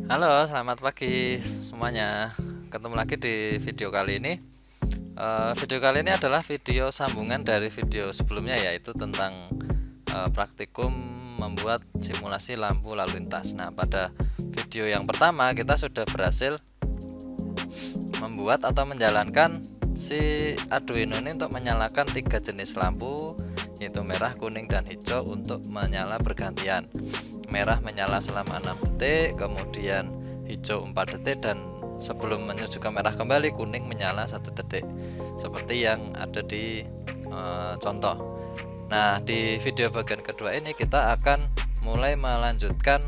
Halo, selamat pagi semuanya. Ketemu lagi di video kali ini. Video kali ini adalah video sambungan dari video sebelumnya, yaitu tentang praktikum membuat simulasi lampu lalu lintas. Nah, pada video yang pertama kita sudah berhasil membuat atau menjalankan si Arduino ini untuk menyalakan 3 jenis lampu, yaitu merah, kuning, dan hijau untuk menyala bergantian. Merah menyala selama 6 detik, kemudian hijau 4 detik, dan sebelum menuju ke merah kembali kuning menyala 1 detik, seperti yang ada di contoh. Nah, di video bagian kedua ini kita akan mulai melanjutkan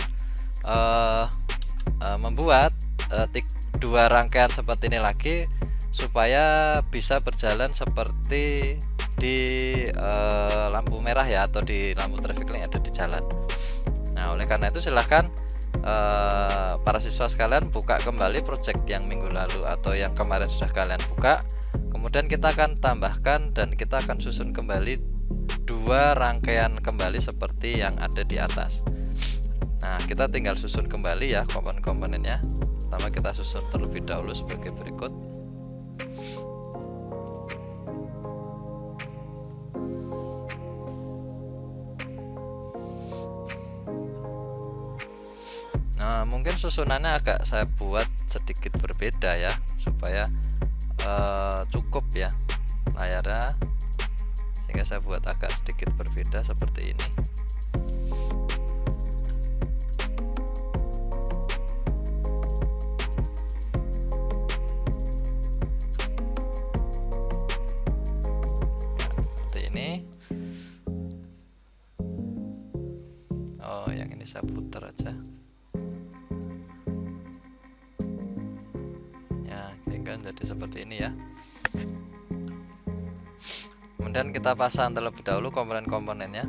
membuat 2 rangkaian seperti ini lagi, supaya bisa berjalan seperti di lampu merah ya, atau di lampu traffic light ada di jalan. Nah, oleh karena itu silahkan para siswa sekalian buka kembali project yang minggu lalu atau yang kemarin sudah kalian buka. Kemudian kita akan tambahkan dan kita akan susun kembali 2 rangkaian kembali seperti yang ada di atas. Nah, kita tinggal susun kembali ya komponen-komponennya. Pertama kita susun terlebih dahulu sebagai berikut. Nah, mungkin susunannya agak saya buat sedikit berbeda ya, supaya cukup ya layarnya, sehingga saya buat agak sedikit berbeda seperti ini. Ya, seperti ini. Oh, yang ini saya putar aja. Jadi seperti ini ya. Kemudian kita pasang terlebih dahulu komponen-komponennya.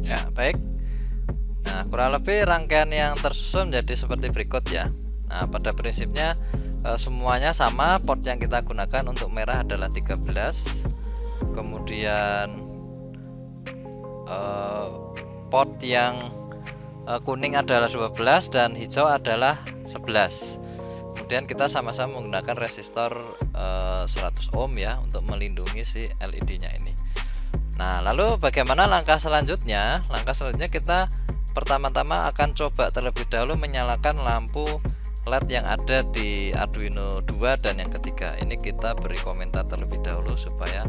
Ya, baik. Nah, kurang lebih rangkaian yang tersusun menjadi seperti berikut ya. Nah, pada prinsipnya semuanya sama. Port yang kita gunakan untuk merah adalah 13. Kemudian port yang kuning adalah 12 dan hijau adalah 11. Kemudian kita sama-sama menggunakan resistor 100 ohm ya, untuk melindungi si LED-nya ini. Nah, lalu bagaimana langkah selanjutnya? Langkah selanjutnya kita pertama-tama akan coba terlebih dahulu menyalakan lampu LED yang ada di Arduino 2 dan yang ketiga. Ini kita beri komentar terlebih dahulu supaya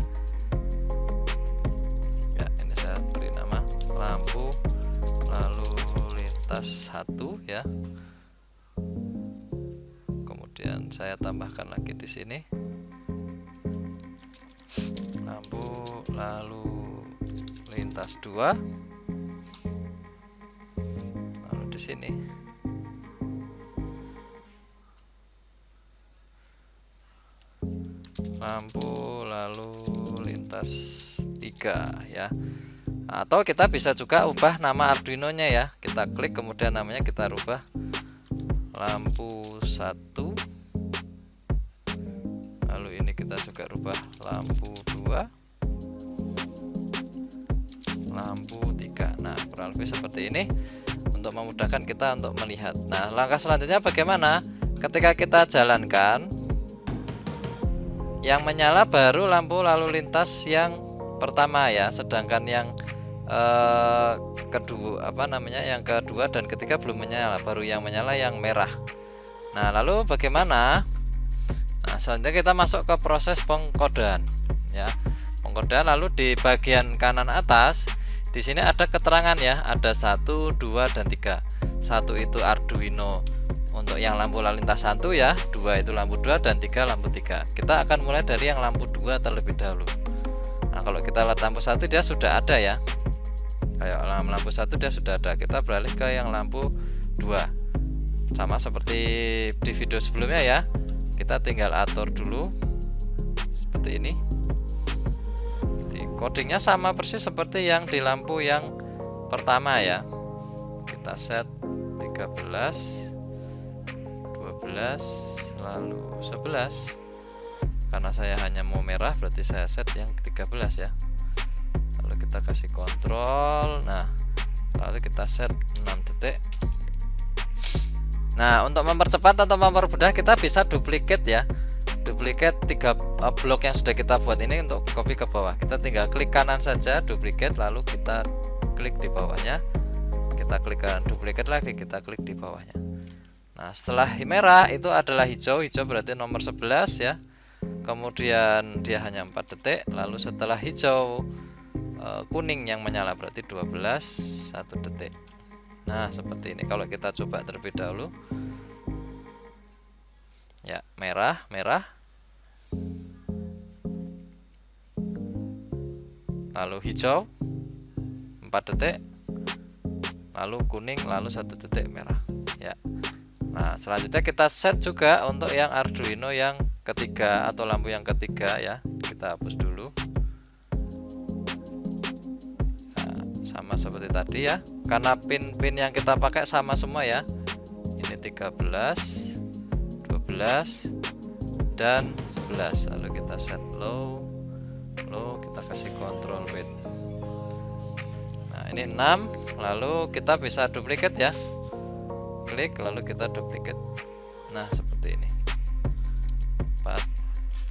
ya, ini saya beri nama lampu lalu lintas 1 ya. Kemudian saya tambahkan lagi di sini lampu lalu lintas 2, lalu di sini lampu lalu lintas 3 ya. Atau kita bisa juga ubah nama Arduino nya ya. Kita klik kemudian namanya kita rubah lampu 1, lalu ini kita juga rubah lampu 2, lampu 3. Nah, kurang lebih seperti ini untuk memudahkan kita untuk melihat. Nah, langkah selanjutnya bagaimana? Ketika kita jalankan, Yang menyala baru lampu lalu lintas yang pertama ya, sedangkan yang kedua yang kedua dan ketiga belum menyala, baru yang menyala yang merah. Nah, lalu bagaimana? Nah, selanjutnya kita masuk ke proses pengkodean ya. Pengkodean, lalu di bagian kanan atas di sini ada keterangan ya, ada 1, 2 dan 3. 1 itu Arduino untuk yang lampu lalu lintas 1 ya, 2 itu lampu 2 dan 3 lampu 3. Kita akan mulai dari yang lampu 2 terlebih dahulu. Nah, kalau kita lihat lampu 1 dia sudah ada ya. Kayak lampu 1 dia sudah ada. Kita beralih ke yang lampu 2. Sama seperti di video sebelumnya ya. Kita tinggal atur dulu seperti ini. Codingnya sama persis seperti yang di lampu yang pertama ya. Kita set 13, 12, lalu 11. Karena saya hanya mau merah, berarti saya set yang 13 ya. Lalu kita kasih kontrol. Nah, lalu kita set 6 detik. Nah, untuk mempercepat atau mempermudah kita bisa duplicate ya. Duplicate 3 blok yang sudah kita buat ini untuk copy ke bawah. Kita tinggal klik kanan saja, duplicate, lalu kita klik di bawahnya. Kita klik kanan, duplicate lagi, kita klik di bawahnya. Nah, setelah merah itu adalah hijau. Hijau berarti nomor 11 ya. Kemudian dia hanya 4 detik. Lalu setelah hijau kuning yang menyala berarti 12, 1 detik. Nah, seperti ini. Kalau kita coba terlebih dahulu ya, merah, lalu hijau 4 detik, lalu kuning, lalu 1 detik merah ya. Nah, selanjutnya kita set juga untuk yang Arduino yang ketiga atau lampu yang ketiga ya. Kita hapus dulu. Nah, sama seperti tadi ya, karena pin-pin yang kita pakai sama semua ya. Ini 13, 12 dan 11. Lalu kita set low, kita kasih control width. Nah, ini 6. Lalu kita bisa duplicate ya. Klik lalu kita duplicate. Nah, seperti ini. 4,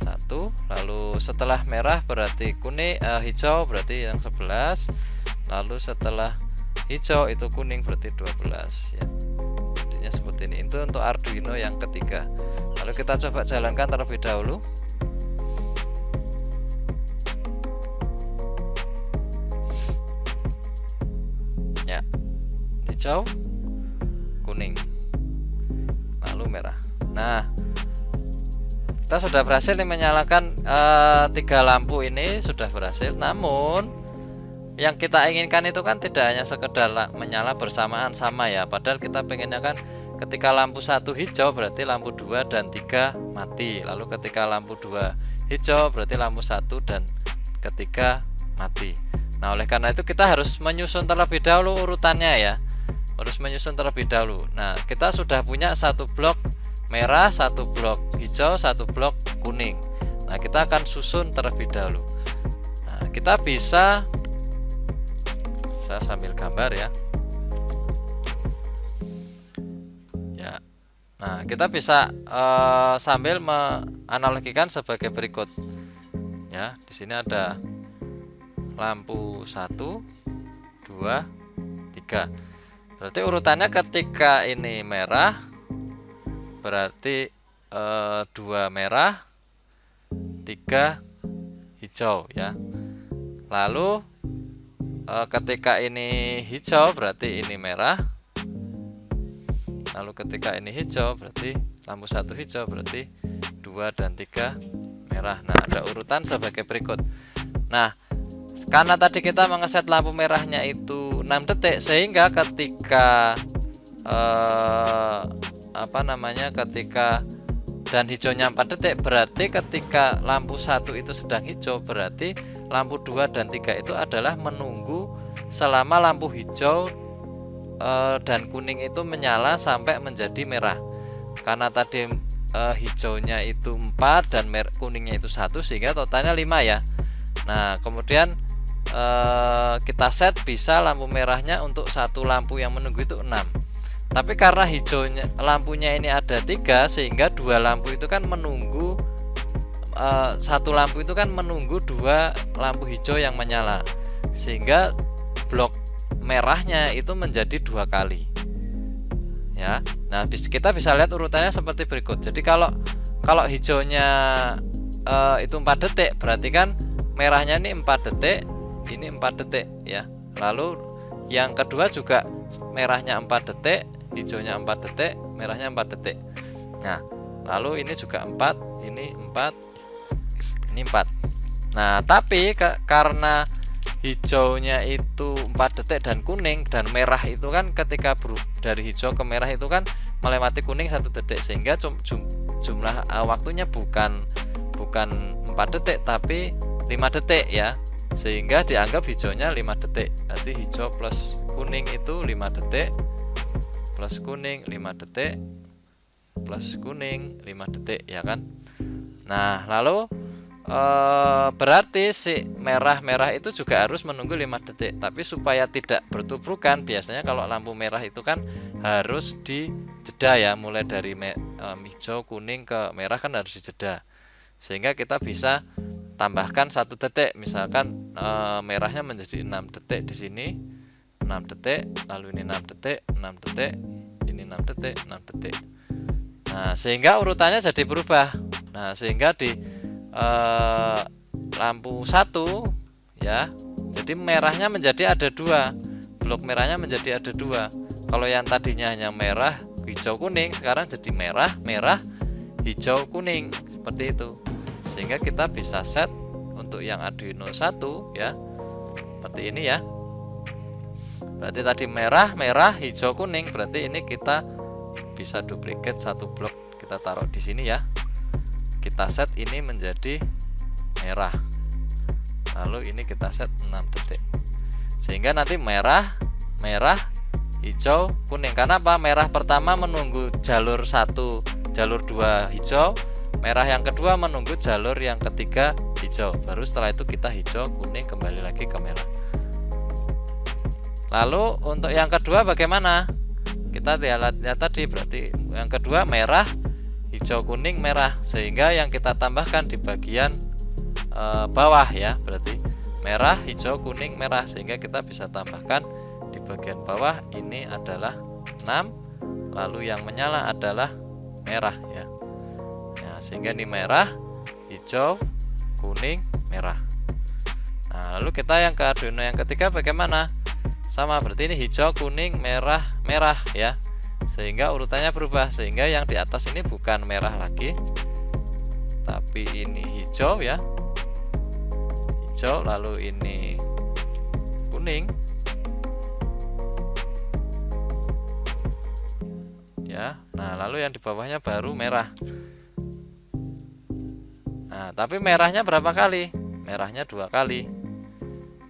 1. Lalu setelah merah berarti kuning, hijau berarti yang 11. Lalu setelah hijau itu kuning berarti 12 ya. Jadinya seperti ini. Itu untuk Arduino yang ketiga. Lalu kita coba jalankan terlebih dahulu. Ya, hijau, kuning, lalu merah. Nah, kita sudah berhasil nih menyalakan 3 lampu ini sudah berhasil. Namun yang kita inginkan itu kan tidak hanya sekedar menyala bersamaan sama ya. Padahal kita pengennya kan ketika lampu 1 hijau berarti lampu 2 dan 3 mati. Lalu ketika lampu 2 hijau berarti lampu 1 dan ketiga mati. Nah, oleh karena itu kita harus menyusun terlebih dahulu urutannya ya. Harus menyusun terlebih dahulu. Nah, kita sudah punya 1 blok merah, 1 blok hijau, 1 blok kuning. Nah, kita akan susun terlebih dahulu. Nah, kita bisa, saya sambil gambar ya. Nah, kita bisa sambil menganalogikan sebagai berikut. Ya, di sini ada lampu 1, 2, 3. Berarti urutannya ketika ini merah berarti 2 merah, 3 hijau ya. Lalu ketika ini hijau berarti ini merah. Lalu ketika ini hijau berarti lampu 1 hijau berarti 2 dan 3 merah. Nah, ada urutan sebagai berikut. Nah, karena tadi kita mengeset lampu merahnya itu 6 detik sehingga ketika ketika dan hijaunya 4 detik berarti ketika lampu 1 itu sedang hijau berarti lampu 2 dan 3 itu adalah menunggu selama lampu hijau dan kuning itu menyala sampai menjadi merah. Karena tadi hijaunya itu 4 dan kuningnya itu 1 sehingga totalnya 5 ya. Nah, kemudian kita set bisa lampu merahnya untuk 1 lampu yang menunggu itu 6. Tapi karena hijaunya lampunya ini ada 3 sehingga 2 lampu itu kan menunggu satu lampu itu kan menunggu dua lampu hijau yang menyala, sehingga blok merahnya itu menjadi dua kali ya. Nah kita bisa lihat urutannya seperti berikut. Jadi kalau hijaunya itu 4 detik, berarti kan merahnya ini 4 detik, ini 4 detik ya. Lalu yang kedua juga merahnya 4 detik, hijaunya 4 detik, merahnya 4 detik. Nah lalu ini juga 4, ini 4, ini 4. Nah tapi karena hijaunya itu 4 detik dan kuning, dan merah itu kan ketika dari hijau ke merah itu kan melewati kuning 1 detik, sehingga jumlah waktunya bukan 4 detik tapi 5 detik ya, sehingga dianggap hijaunya 5 detik. Nanti hijau plus kuning itu 5 detik, plus kuning 5 detik, plus kuning 5 detik ya kan. Nah lalu berarti si merah itu juga harus menunggu 5 detik. Tapi supaya tidak bertubrukan, biasanya kalau lampu merah itu kan harus dijeda ya, mulai dari hijau kuning ke merah kan harus dijeda, sehingga kita bisa tambahkan 1 detik. Misalkan merahnya menjadi 6 detik di sini, 6 detik, lalu ini 6 detik, 6 detik, ini 6 detik, 6 detik. Nah sehingga urutannya jadi berubah. Nah sehingga di lampu 1 ya, jadi merahnya menjadi ada 2, blok merahnya menjadi ada 2. Kalau yang tadinya hanya merah hijau kuning, sekarang jadi merah hijau kuning, seperti itu. Sehingga kita bisa set untuk yang Arduino 1 ya, seperti ini ya. Berarti tadi merah hijau kuning, berarti ini kita bisa duplicate 1 blok, kita taruh di sini ya. Kita set ini menjadi merah, lalu ini kita set 6 detik, sehingga nanti merah hijau kuning. Karena apa? Merah pertama menunggu jalur 1, jalur 2 hijau, merah yang kedua menunggu jalur yang ketiga hijau, baru setelah itu kita hijau kuning kembali lagi ke merah. Lalu untuk yang kedua bagaimana? Kita lihat tadi, berarti yang kedua merah hijau kuning merah, sehingga yang kita tambahkan di bagian bawah ya, berarti merah hijau kuning merah, sehingga kita bisa tambahkan di bagian bawah ini adalah 6, lalu yang menyala adalah merah ya. Nah, sehingga ini merah hijau kuning merah. Nah lalu kita yang ke Arduino yang ketiga bagaimana? Sama, berarti ini hijau kuning merah ya, sehingga urutannya berubah, sehingga yang di atas ini bukan merah lagi tapi ini hijau ya, hijau, lalu ini kuning ya. Nah lalu yang di bawahnya baru merah. Nah tapi merahnya berapa kali? Merahnya 2 kali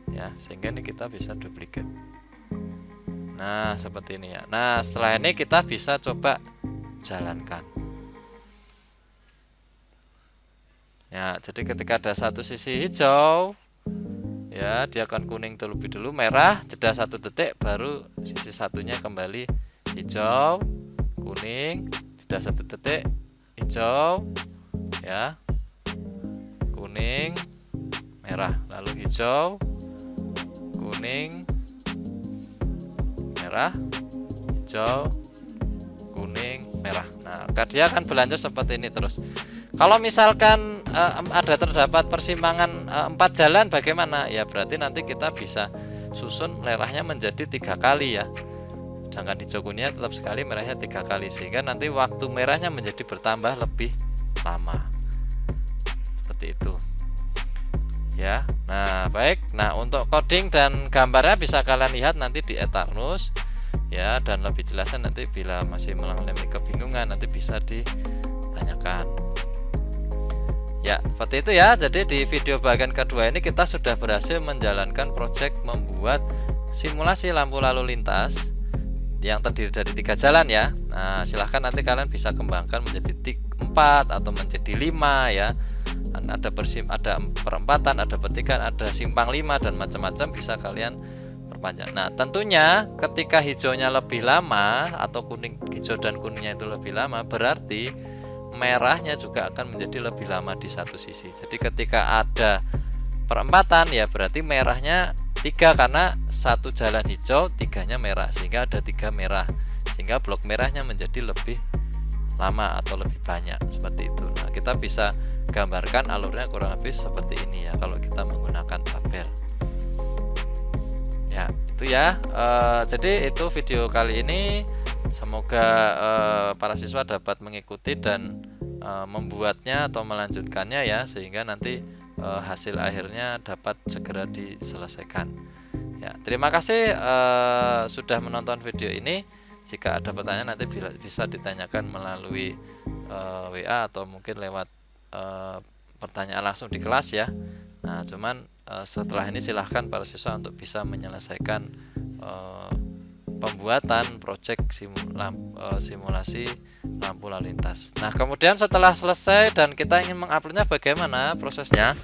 ya, sehingga ini kita bisa duplicate. Nah seperti ini ya. Nah setelah ini kita bisa coba jalankan ya. Jadi ketika ada satu sisi hijau ya, dia akan kuning terlebih dulu, merah, jeda 1 detik, baru sisi satunya kembali hijau kuning, jeda 1 detik, hijau ya, kuning merah, lalu hijau kuning merah, hijau kuning merah. Nah dia akan berlanjut seperti ini terus. Kalau misalkan terdapat persimpangan 4 jalan bagaimana? Ya berarti nanti kita bisa susun merahnya menjadi 3 kali ya, sedangkan hijau kuningnya tetap sekali, merahnya 3 kali, sehingga nanti waktu merahnya menjadi bertambah lebih lama, seperti itu ya. Nah baik, nah untuk coding dan gambarnya bisa kalian lihat nanti di Eternus ya, dan lebih jelasnya nanti bila masih mengalami kebingungan nanti bisa ditanyakan ya, seperti itu ya. Jadi di video bagian kedua ini kita sudah berhasil menjalankan project membuat simulasi lampu lalu lintas yang terdiri dari 3 jalan ya. Nah silahkan nanti kalian bisa kembangkan menjadi 4 atau menjadi 5 ya. Ada perempatan, ada pertigaan, ada simpang 5 dan macam-macam, bisa kalian perpanjang. Nah tentunya ketika hijaunya lebih lama atau hijau dan kuningnya itu lebih lama, berarti merahnya juga akan menjadi lebih lama di satu sisi. Jadi ketika ada perempatan ya berarti merahnya 3 karena satu jalan hijau, 3-nya merah, sehingga ada 3 merah, sehingga blok merahnya menjadi lebih lama atau lebih banyak seperti itu. Nah, kita bisa gambarkan alurnya kurang lebih seperti ini ya kalau kita menggunakan tabel. Ya, itu ya. Jadi itu video kali ini. Semoga para siswa dapat mengikuti dan membuatnya atau melanjutkannya ya, sehingga nanti hasil akhirnya dapat segera diselesaikan. Ya, terima kasih sudah menonton video ini. Jika ada pertanyaan nanti bisa ditanyakan melalui WA atau mungkin lewat pertanyaan langsung di kelas ya. Nah, cuman setelah ini silahkan para siswa untuk bisa menyelesaikan pembuatan proyek simulasi lampu lalu lintas. Nah, kemudian setelah selesai dan kita ingin menguploadnya, bagaimana prosesnya?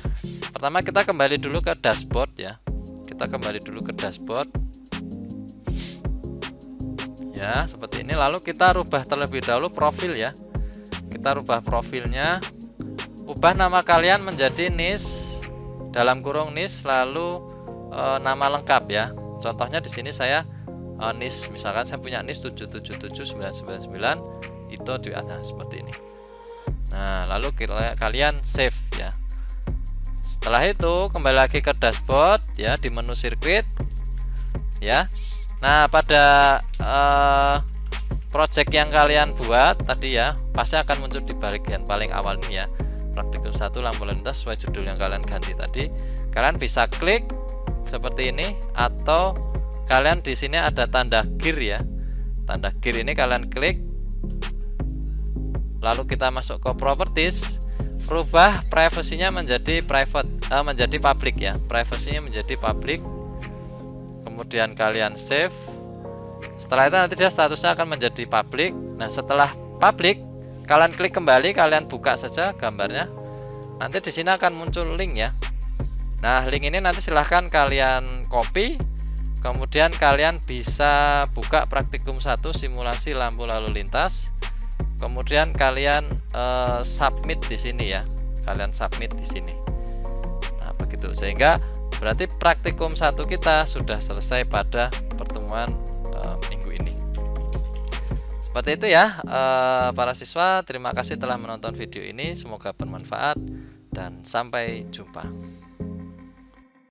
Pertama kita kembali dulu ke dashboard ya. Kita kembali dulu ke dashboard. Ya, seperti ini. Lalu kita rubah terlebih dahulu profil ya. Kita rubah profilnya. Ubah nama kalian menjadi NIS dalam kurung NIS lalu nama lengkap ya. Contohnya di sini saya NIS, misalkan saya punya NIS 777999 itu di atas seperti ini. Nah, lalu kalian save ya. Setelah itu kembali lagi ke dashboard ya, di menu sirkuit ya. Nah, pada project yang kalian buat tadi ya, pasti akan muncul di bagian paling awal ini ya. Praktikum 1 lampu lalu lintas sesuai judul yang kalian ganti tadi. Kalian bisa klik seperti ini, atau kalian di sini ada tanda gear ya. Tanda gear ini kalian klik. Lalu kita masuk ke properties, rubah privasinya menjadi menjadi public ya. Privasinya menjadi public. Kemudian kalian save. Setelah itu nanti dia statusnya akan menjadi public. Nah, setelah public, kalian klik kembali, kalian buka saja gambarnya. Nanti di sini akan muncul link ya. Nah, link ini nanti silahkan kalian copy. Kemudian kalian bisa buka praktikum 1 simulasi lampu lalu lintas. Kemudian kalian submit di sini ya. Kalian submit di sini. Nah, begitu. Sehingga berarti praktikum 1 kita sudah selesai pada pertemuan minggu ini. Seperti itu ya, para siswa. Terima kasih telah menonton video ini. Semoga bermanfaat dan sampai jumpa.